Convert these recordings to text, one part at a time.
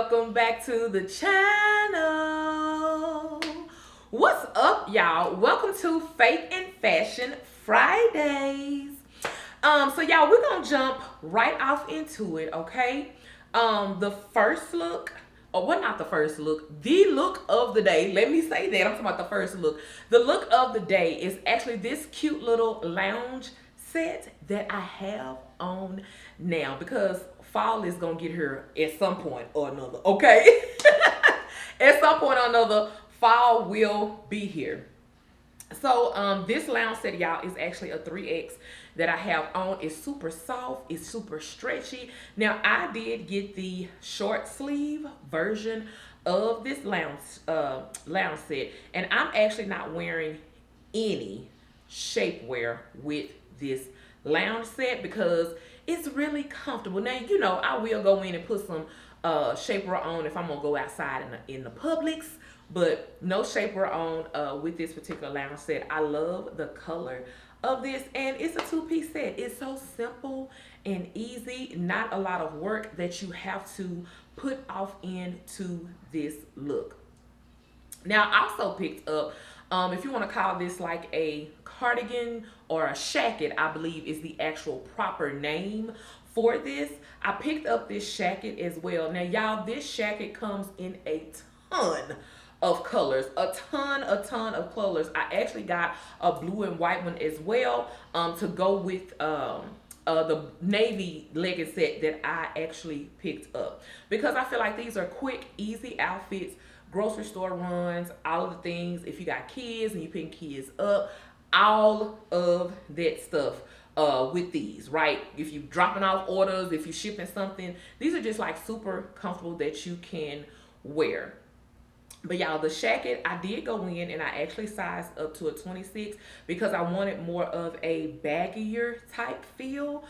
welcome back to the channel. What's up, y'all? Welcome to Faith and Fashion Fridays. So y'all, we're gonna jump right off into it, okay? The first look, or well, not the first look, the look of the day. Let me say that. I'm talking about the first look. The look of the day is actually this cute little lounge set that I have on now because fall is gonna get here at some point or another, okay? At some point or another, fall will be here. So this lounge set, y'all, is actually a 3X that I have on. It's super soft, it's super stretchy. Now I did get the short sleeve version of this lounge set, and I'm actually not wearing any shapewear with this lounge set because it's really comfortable. Now, you know, I will go in and put some shapewear on if I'm gonna go outside in the Publix, but no shapewear on with this particular lounge set. I love the color of this, and it's a two-piece set. It's so simple and easy, not a lot of work that you have to put off into this look. Now, I also picked up, if you want to call this like a cardigan or a shacket, I believe is the actual proper name for this. I picked up this shacket as well. Now, y'all, this shacket comes in a ton of colors, a ton of colors. I actually got a blue and white one as well to go with the navy legging set that I actually picked up because I feel like these are quick, easy outfits, grocery store runs, all of the things. If you got kids and you picking kids up, all of that stuff with these, right? If you're dropping off orders, if you're shipping something, these are just like super comfortable that you can wear. But y'all, the shacket, I did go in and I actually sized up to a 26 because I wanted more of a baggier type feel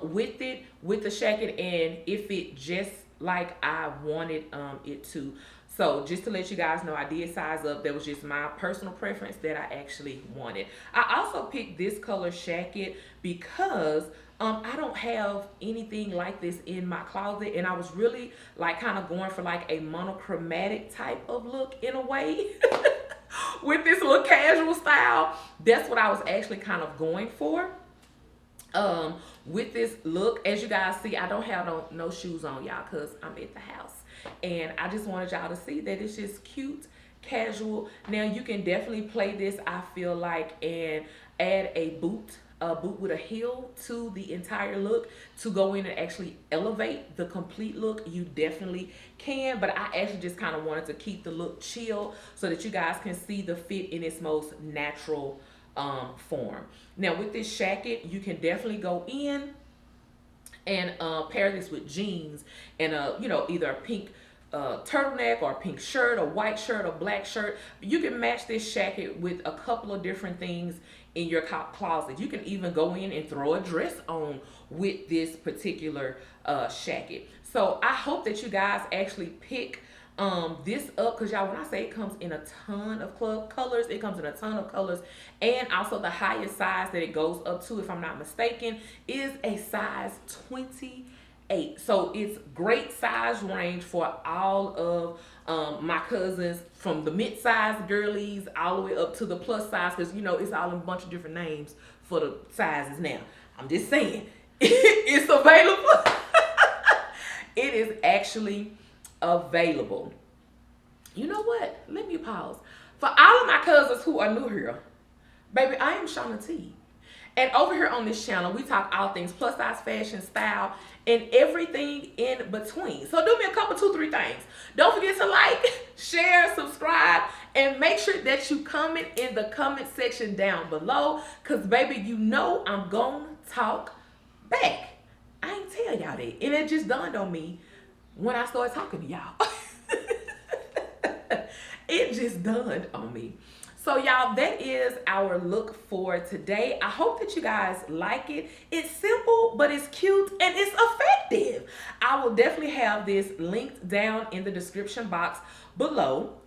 with it, with the shacket, and it fit just like I wanted it to. So just to let you guys know, I did size up. That was just my personal preference that I actually wanted. I also picked this color shacket because I don't have anything like this in my closet, and I was really like kind of going for like a monochromatic type of look in a way with this little casual style. That's what I was actually kind of going for. With this look, as you guys see, I don't have no shoes on, y'all, because I'm at the house. And I just wanted y'all to see that it's just cute, casual. Now, you can definitely play this, I feel like, and add a boot with a heel to the entire look to go in and actually elevate the complete look. You definitely can, but I actually just kind of wanted to keep the look chill so that you guys can see the fit in its most natural form. Now, with this shacket, you can definitely go in and pair this with jeans and you know, either a pink turtleneck or a pink shirt, a white shirt, or black shirt. You can match this shacket with a couple of different things in your closet. You can even go in and throw a dress on with this particular shacket. So I hope that you guys actually pick this up, because y'all, when I say it comes in a ton of colors, it comes in a ton of colors, and also the highest size that it goes up to, if I'm not mistaken, is a size 28. So it's great size range for all of my cousins, from the mid-size girlies all the way up to the plus size, because you know it's all in a bunch of different names for the sizes now. I'm just saying it's available. It is actually available. You know what? Let me pause. For all of my cousins who are new here, baby, I am Shauna T. And over here on this channel, we talk all things plus size fashion, style, and everything in between. So do me a couple, 2-3 things. Don't forget to like, share, subscribe, and make sure that you comment in the comment section down below, because baby, you know I'm gonna talk back. I ain't tell y'all that, and it just dawned on me when I started talking to y'all. It just dawned on me. So y'all, that is our look for today. I hope that you guys like it. It's simple, but it's cute and it's effective. I will definitely have this linked down in the description box below.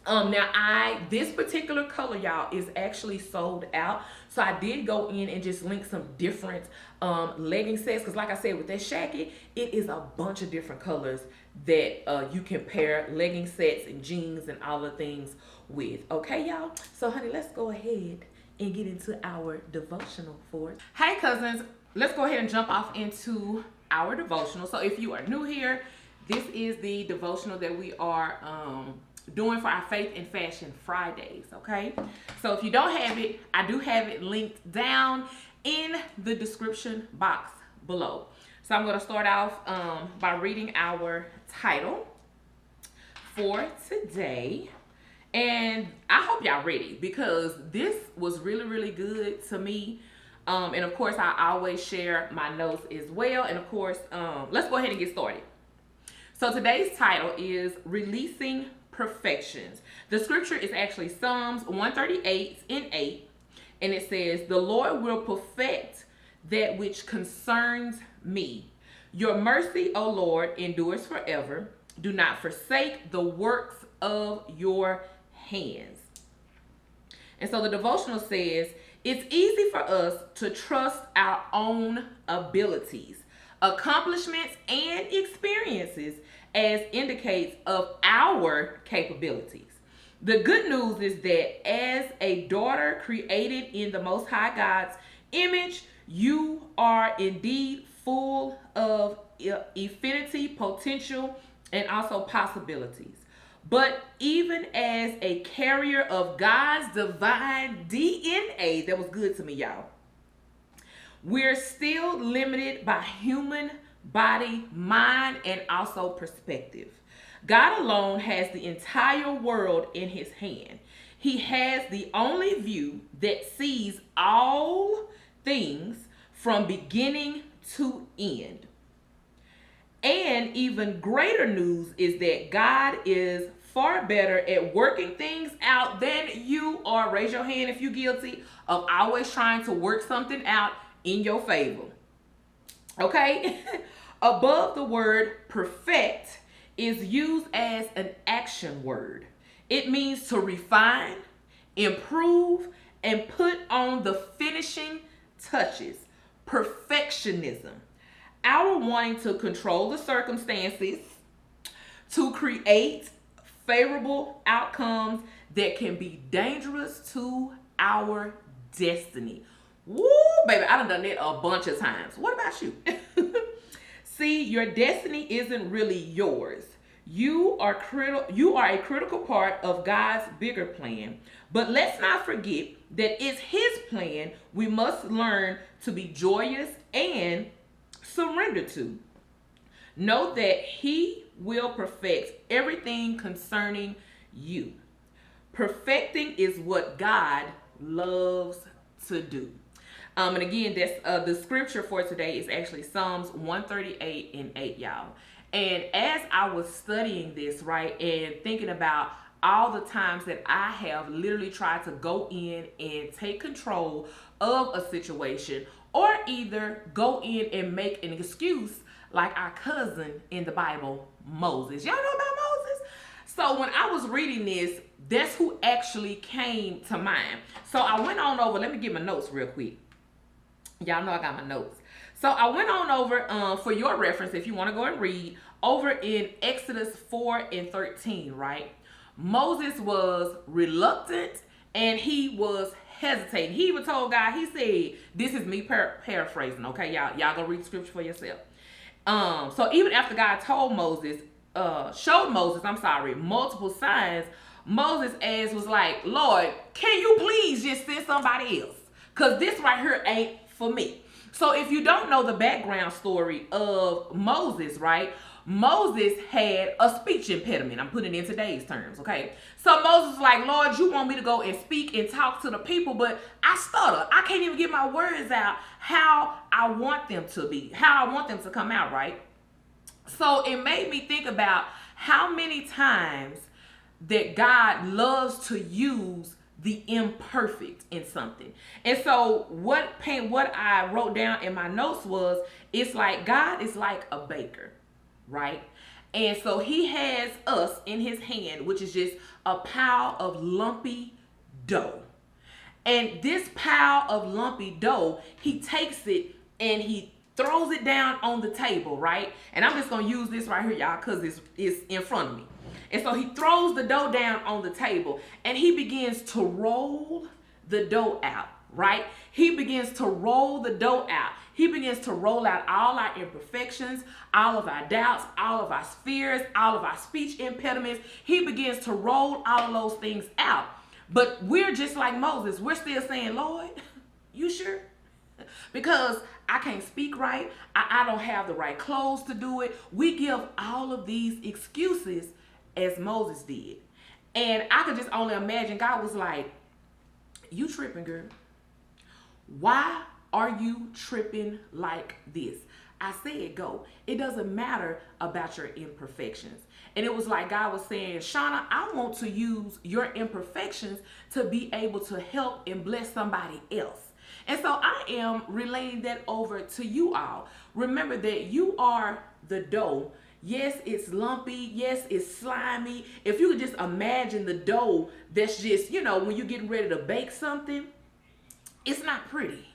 Now this particular color, y'all, is actually sold out. So I did go in and just link some different legging sets, because like I said, with that shacket, it is a bunch of different colors that you can pair legging sets and jeans and all the things with. Okay, y'all. So honey, let's go ahead and get into our devotional for it. Hey cousins, let's go ahead and jump off into our devotional. So if you are new here, this is the devotional that we are doing for our Faith and Fashion Fridays, okay? So if you don't have it, I do have it linked down in the description box below. So I'm going to start off by reading our title for today. And I hope y'all ready, because this was really, really good to me. And of course, I always share my notes as well. And of course, let's go ahead and get started. So today's title is Releasing Perfections. The scripture is actually Psalms 138:8. And it says, "The Lord will perfect that which concerns me. Your mercy, O Lord, endures forever. Do not forsake the works of your hands." And so the devotional says, it's easy for us to trust our own abilities, accomplishments, and experiences as indicates of our capabilities. The good news is that as a daughter created in the Most High God's image, you are indeed full of infinity, potential, and also possibilities. But even as a carrier of God's divine DNA, that was good to me, y'all, we're still limited by human body, mind, and also perspective. God alone has the entire world in his hand. He has the only view that sees all things from beginning to end. And even greater news is that God is far better at working things out than you are. Raise your hand if you're guilty of always trying to work something out in your favor. Okay? Above the word perfect is used as an action word. It means to refine, improve, and put on the finishing touches. Perfectionism. Our wanting to control the circumstances, to create favorable outcomes that can be dangerous to our destiny. Woo, baby, I done that a bunch of times. What about you? See, your destiny isn't really yours. You are a critical part of God's bigger plan. But let's not forget that it's his plan we must learn to be joyous and surrender to. Know that he will perfect everything concerning you. Perfecting is what God loves to do. And again, that's the scripture for today is actually Psalms 138:8, y'all. And as I was studying this, right, and thinking about all the times that I have literally tried to go in and take control of a situation, or either go in and make an excuse like our cousin in the Bible, Moses. Y'all know about Moses? So when I was reading this, that's who actually came to mind. So I went on over, let me get my notes real quick. Y'all know I got my notes. So I went on over, for your reference, if you want to go and read, over in Exodus 4:13, right? Moses was reluctant and he was hesitating. He even told God, he said, this is me paraphrasing, okay? Y'all go read the scripture for yourself. So even after God showed Moses, multiple signs, Moses' ass was like, Lord, can you please just send somebody else? Because this right here ain't for me. So if you don't know the background story of Moses, right? Moses had a speech impediment. I'm putting it in today's terms, okay? So Moses was like, Lord, you want me to go and speak and talk to the people, but I stutter. I can't even get my words out how I want them to be, how I want them to come out, right? So it made me think about how many times that God loves to use the imperfect in something. And so what I wrote down in my notes was, it's like God is like a baker. right? And so he has us in his hand, which is just a pile of lumpy dough. And this pile of lumpy dough, he takes it and he throws it down on the table, right? And I'm just gonna use this right here, y'all, because it's in front of me. And so he throws the dough down on the table and he begins to roll the dough out, right? He begins to roll the dough out. He begins to roll out all our imperfections, all of our doubts, all of our fears, all of our speech impediments. He begins to roll all of those things out. But we're just like Moses. We're still saying, Lord, you sure? Because I can't speak right. I don't have the right clothes to do it. We give all of these excuses as Moses did. And I could just only imagine God was like, you tripping, girl. Why are you tripping like this? I said go. It doesn't matter about your imperfections. And it was like God was saying, Shauna, I want to use your imperfections to be able to help and bless somebody else. And so I am relaying that over to you all. Remember that you are the dough. Yes, it's lumpy. Yes, it's slimy. If you could just imagine the dough that's just, when you're getting ready to bake something, it's not pretty.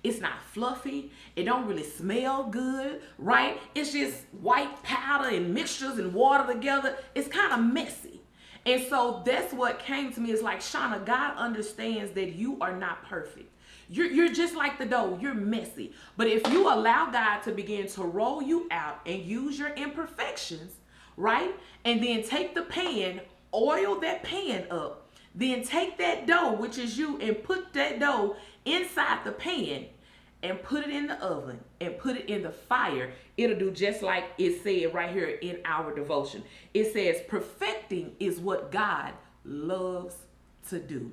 It's not fluffy. It don't really smell good, right? It's just white powder and mixtures and water together. It's kind of messy. And so that's what came to me. It's like, Shauna, God understands that you are not perfect. You're just like the dough. You're messy. But if you allow God to begin to roll you out and use your imperfections, right? And then take the pan, oil that pan up, then take that dough, which is you, and put that dough inside the pan and put it in the oven and put it in the fire. It'll do just like it said right here in our devotion. It says perfecting is what God loves to do.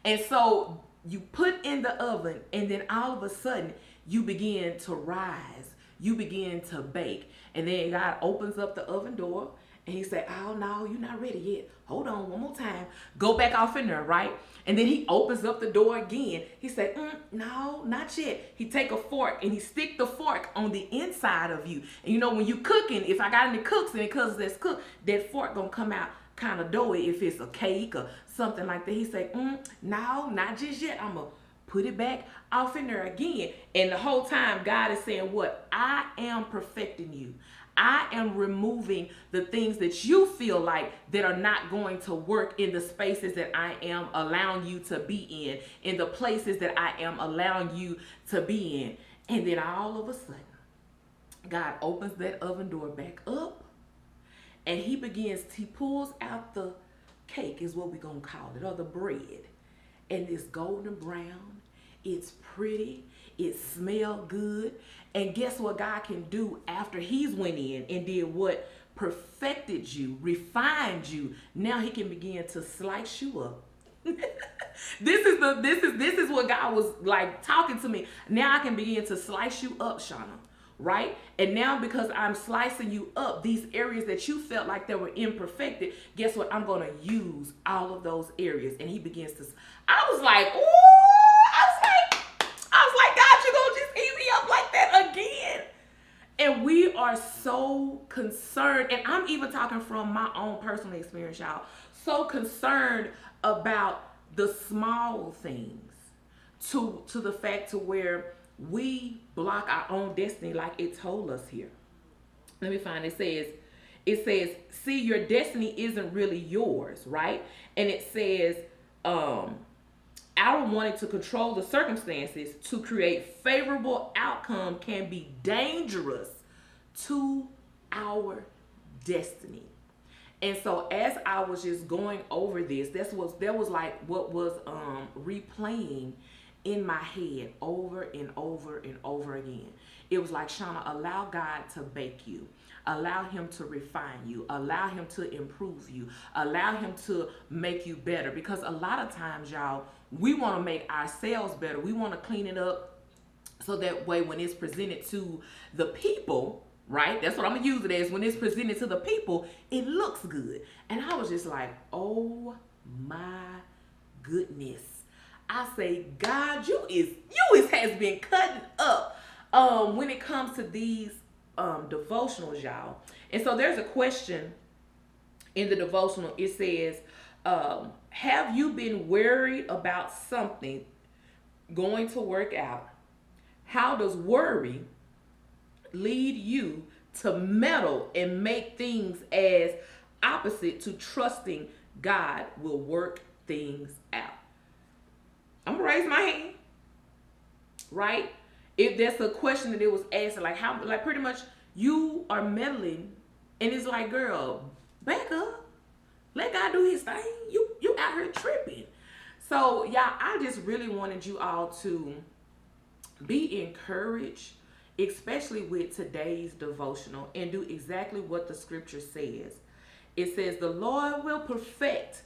And so you put in the oven and then all of a sudden you begin to rise. You begin to bake. And then God opens up the oven door and he said, oh no, you're not ready yet. Hold on one more time. Go back off in there, right? And then he opens up the door again. He said, no, not yet. He take a fork and he stick the fork on the inside of you. And when you cooking, if I got any cooks and because that's cooked, that fork gonna come out kind of doughy if it's a cake or something like that. He said, no, not just yet. I'm gonna put it back off in there again. And the whole time God is saying what? I am perfecting you. I am removing the things that you feel like that are not going to work in the spaces that I am allowing you to be in the places that I am allowing you to be in. And then all of a sudden, God opens that oven door back up and he pulls out the cake is what we're going to call it, or the bread. And it's golden brown. It's pretty. It smells good. And guess what God can do after he's went in and did what? Perfected you, refined you. Now he can begin to slice you up. This is what God was like talking to me. Now I can begin to slice you up, Shauna. Right? And now because I'm slicing you up, these areas that you felt like they were imperfected, guess what? I'm going to use all of those areas. And he begins to, I was like, God, you going to just eat me up like that again? And we are so concerned, and I'm even talking from my own personal experience, y'all, so concerned about the small things to the fact to where we block our own destiny like it told us here. Let me find it. It says, see, your destiny isn't really yours, right? And it says, our wanting to control the circumstances to create favorable outcome can be dangerous to our destiny. And so as I was just going over this, that was like what was replaying in my head over and over and over again. It was like, Shauna, allow God to bake you. Allow him to refine you. Allow him to improve you. Allow him to make you better. Because a lot of times, y'all, we want to make ourselves better. We want to clean it up so that way when it's presented to the people, right? That's what I'm going to use it as. When it's presented to the people, it looks good. And I was just like, oh my goodness. I say, God, you has been cutting up when it comes to these devotionals, y'all. And so there's a question in the devotional. It says, have you been worried about something going to work out? How does worry lead you to meddle and make things as opposite to trusting God will work things out? I'm gonna raise my hand, right? If that's a question that it was asked, like how, like pretty much you are meddling, and it's like, girl, back up, let God do His thing. You out here tripping. So y'all, I just really wanted you all to be encouraged, especially with today's devotional, and do exactly what the scripture says. It says, the Lord will perfect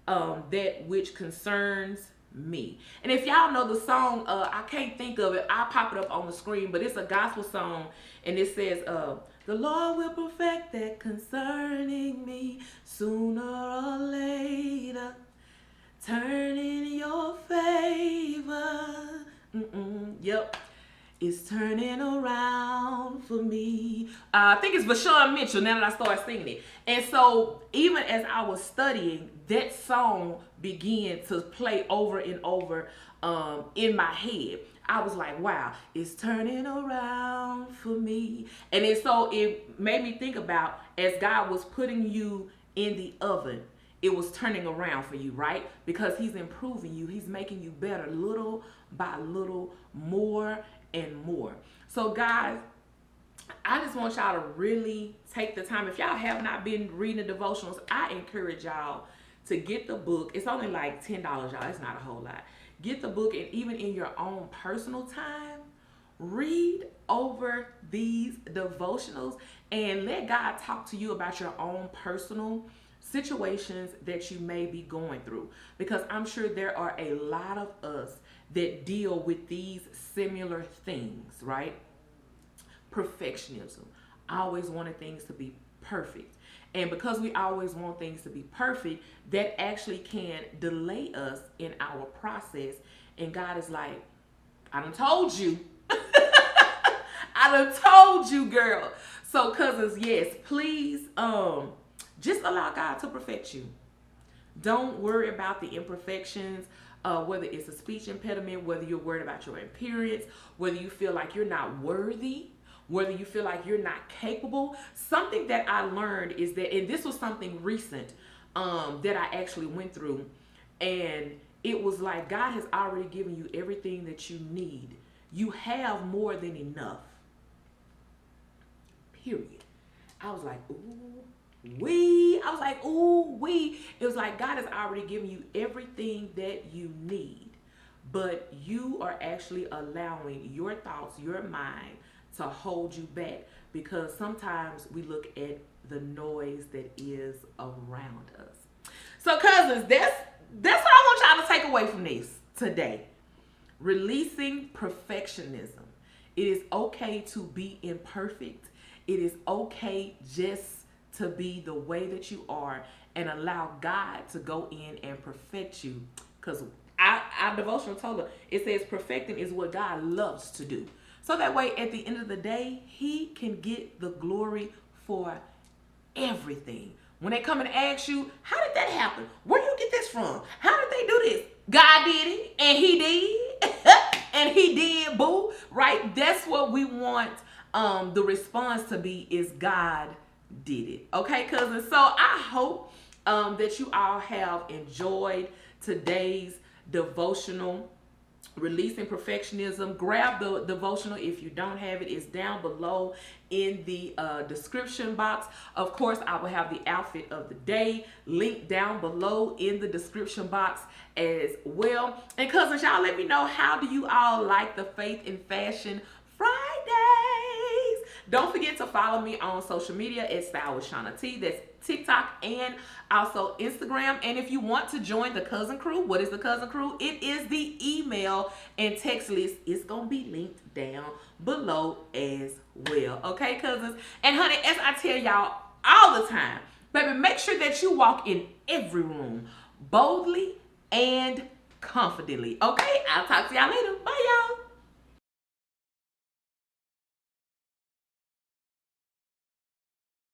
that which concerns me. And if y'all know the song, I can't think of it, I'll pop it up on the screen, but it's a gospel song, and it says, the Lord will perfect that concerning me sooner or later, turn in your favor. Yep. It's turning around for me. I think it's Vashawn Mitchell now that I started singing it. And so even as I was studying, that song began to play over and over in my head. I was like, wow, it's turning around for me. And so it made me think about, as God was putting you in the oven, it was turning around for you, right? Because He's improving you. He's making you better little by little, more and more. So guys, I just want y'all to really take the time. If y'all have not been reading the devotionals, I encourage y'all to get the book. It's only like $10, y'all. It's not a whole lot. Get the book, and even in your own personal time, read over these devotionals and let God talk to you about your own personal situations that you may be going through. Because I'm sure there are a lot of us that deal with these similar things, right? Perfectionism. Always wanting things to be perfect. And because we always want things to be perfect, that actually can delay us in our process. And God is like, I done told you. I done told you, girl. So cousins, yes, please just allow God to perfect you. Don't worry about the imperfections, whether it's a speech impediment, whether you're worried about your appearance, whether you feel like you're not worthy, whether you feel like you're not capable. Something that I learned is that, and this was something recent that I actually went through, and it was like God has already given you everything that you need. You have more than enough. Period. I was like, ooh, wee. I was like, ooh, wee. It was like God has already given you everything that you need, but you are actually allowing your thoughts, your mind, to hold you back, because sometimes we look at the noise that is around us. So cousins, that's what I want y'all to take away from this today. Releasing perfectionism. It is okay to be imperfect. It is okay just to be the way that you are, and allow God to go in and perfect you. Because our devotional told her, it says perfecting is what God loves to do. So that way, at the end of the day, He can get the glory for everything. When they come and ask you, how did that happen? Where you get this from? How did they do this? God did it, and He did, and He did, boo. Right? That's what we want the response to be, is God did it. Okay, cousins? So I hope that you all have enjoyed today's devotional, Releasing Perfectionism. Grab the devotional if you don't have it. It's down below in the description box. Of course, I will have the outfit of the day linked down below in the description box as well. And cousins, y'all let me know, how do you all like the Faith and Fashion Fridays? Don't forget to follow me on social media at Style with Shauna T. That's TikTok and also Instagram. And if you want to join the Cousin Crew, what is the Cousin Crew? It is the email and text list. It's going to be linked down below as well. Okay, cousins? And honey, as I tell y'all all the time, baby, make sure that you walk in every room boldly and confidently. Okay? I'll talk to y'all later. Bye, y'all.